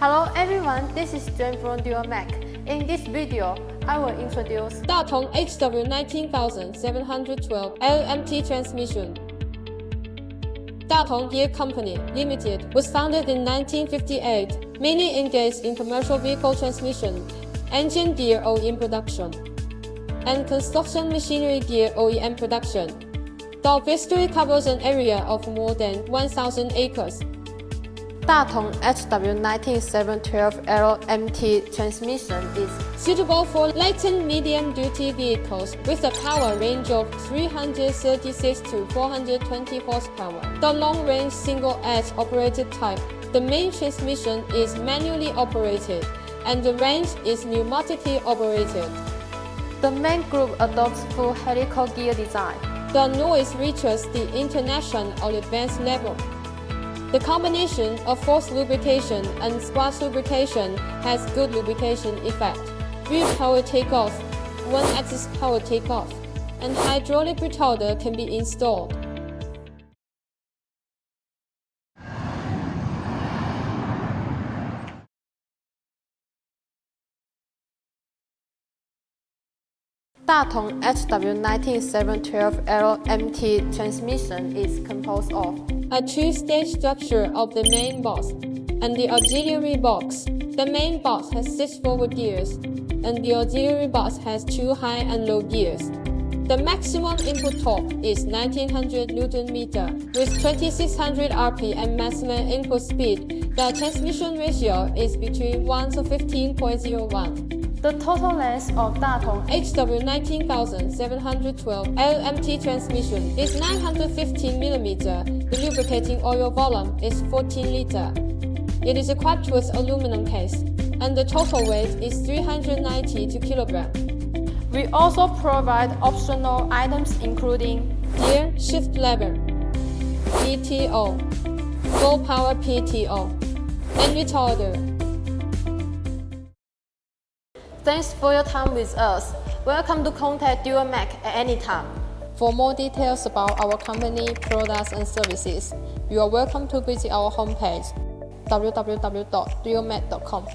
Hello everyone, this is Jane from Mac. In this video, I will introduce Datong HW19712L MT transmission. Datong Gear Co. Limited was founded in 1958, mainly engaged in commercial vehicle transmission, engine gear OEM production, and construction machinery gear OEM production. The history covers an area of more than 1,000 acres. Datong HW19712L MT transmission is suitable for light and medium-duty vehicles with a power range of 336 to 420 horsepower. The long-range single-edge operated type. The main transmission is manually operated, and the range is pneumatically operated. The main group adopts full helical gear design. The noise reaches the international or advanced level. The combination of forced lubrication and squash lubrication has good lubrication effect. Rear power takeoff, one-axis power takeoff, and hydraulic retarder can be installed. Datong HW19712L MT transmission is composed of a two-stage structure of the main box and the auxiliary box. The main box has 6 forward gears, and the auxiliary box has 2 high and low gears. The maximum input torque is 1900 Nm with 2600 rpm and maximum input speed. The transmission ratio is between 1 to 15.01. The total length of Datong HW19712L MT transmission is 915 mm. The lubricating oil volume is 14 liter. It is equipped with aluminum case, and the total weight is 392 kg. We also provide optional items including gear shift lever, PTO, low power PTO, and retarder. Thanks for your time with us. Welcome to contact Mac at any time. For more details about our company, products, and services, you are welcome to visit our homepage www.mac.com.